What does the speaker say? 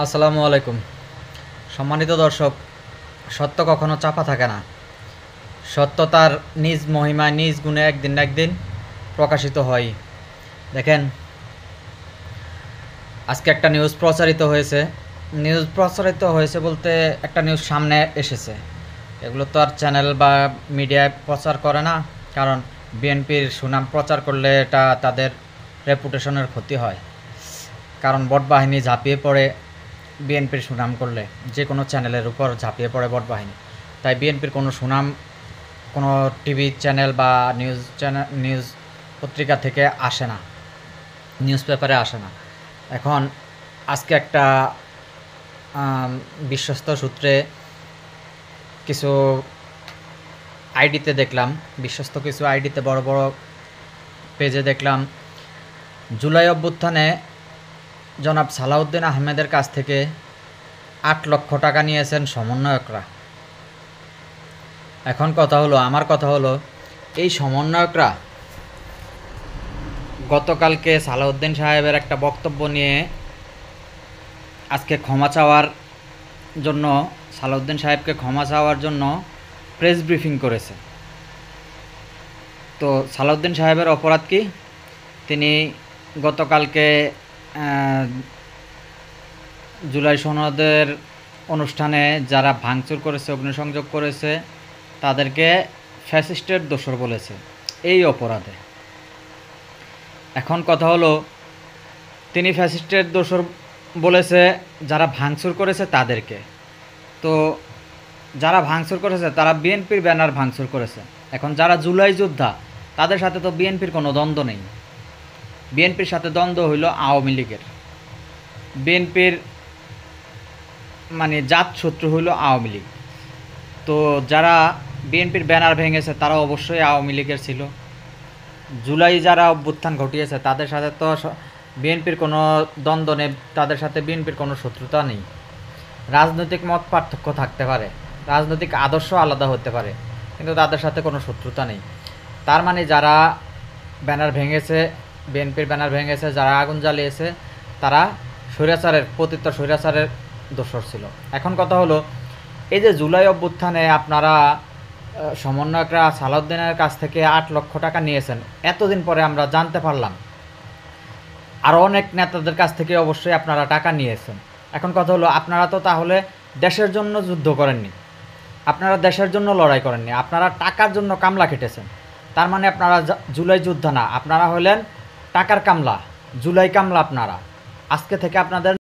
আসসালামু আলাইকুম। সম্মানিত দর্শক, সত্য কখনো চাপা থাকে না। সত্য তার নিজ মহিমায় নিজ গুণে একদিন না একদিন প্রকাশিত হয়। দেখেন, আজকে একটা নিউজ প্রচারিত হয়েছে বলতে একটা নিউজ সামনে এসেছে। এগুলো তো আর চ্যানেল বা মিডিয়ায় প্রচার করে না, কারণ বিএনপির সুনাম প্রচার করলে এটা তাদের রেপুটেশনের ক্ষতি হয়। কারণ বট বাহিনী ঝাঁপিয়ে পড়ে বিএনপির সুনাম করলে, যে কোনো চ্যানেলের উপর ঝাঁপিয়ে পড়ে বট বাহিনী। তাই বিএনপির কোনো সুনাম কোনো টিভি চ্যানেল বা নিউজ পত্রিকা থেকে আসে না, নিউজ পেপারে আসে না। এখন আজকে একটা বিশ্বস্ত সূত্রে কিছু বিশ্বস্ত কিছু আইডিতে বড় বড় পেজে দেখলাম, জুলাই অভ্যুত্থানে জনাব সালাউদ্দিন আহমেদের কাছ থেকে ৮ লক্ষ টাকা নিয়েছেন সমন্বয়করা। এখন আমার কথা হলো, এই সমন্বয়করা গতকালকে সালাউদ্দিন সাহেবের একটা বক্তব্য নিয়ে আজকে সালাউদ্দিন সাহেবকে ক্ষমা চাওয়ার জন্য প্রেস ব্রিফিং করেছে। তো সালাউদ্দিন সাহেবের অপরাধ কি? তিনি গতকালকে জুলাই সনদের অনুষ্ঠানে যারা ভাঙচুর করেছে, অগ্নিসংযোগ করেছে, তাদেরকে ফ্যাসিস্টের দোসর বলেছে এই অপরাধে। এখন কথা হলো, তিনি ফ্যাসিস্টের দোসর বলেছে যারা ভাঙচুর করেছে তাদেরকে। তো যারা ভাঙচুর করেছে তারা বিএনপির ব্যানার ভাঙচুর করেছে। এখন যারা জুলাই যোদ্ধা, তাদের সাথে তো বিএনপির কোনো দ্বন্দ্ব নেই। বিএনপির সাথে দ্বন্দ্ব হইল আওয়ামী লীগের। বিএনপির জাত শত্রু হইল আওয়ামী লীগ। তো যারা বিএনপির ব্যানার ভেঙেছে তারা অবশ্যই আওয়ামী লীগের ছিল। জুলাই যারা অভ্যুত্থান ঘটিয়েছে তাদের সাথে তো বিএনপির কোনো দ্বন্দ্ব নেই, তাদের সাথে বিএনপির কোনো শত্রুতা নেই। রাজনৈতিক মত পার্থক্য থাকতে পারে, রাজনৈতিক আদর্শ আলাদা হতে পারে, কিন্তু তাদের সাথে কোনো শত্রুতা নেই। তার মানে যারা ব্যানার ভেঙেছে, বিএনপির ব্যানার ভেঙেছে, যারা আগুন জ্বালিয়েছে, তারা পতিত স্বৈরাচারের দোসর ছিল। এখন কথা হলো, এই যে জুলাই অভ্যুত্থানে আপনারা সমন্বয়করা সালাউদ্দিনের কাছ থেকে ৮ লক্ষ টাকা নিয়েছেন, এতদিন পরে আমরা জানতে পারলাম আরও অনেক নেতাদের কাছ থেকে অবশ্যই আপনারা টাকা নিয়েছেন। এখন কথা হলো, আপনারা তো তাহলে দেশের জন্য যুদ্ধ করেননি, আপনারা দেশের জন্য লড়াই করেননি, আপনারা টাকার জন্য কামলা খেটেছেন। তার মানে আপনারা জুলাই যোদ্ধা না, আপনারা হলেন টাকার কামলা, জুলাই কামলা। আপনারা আজকে থেকে আপনাদের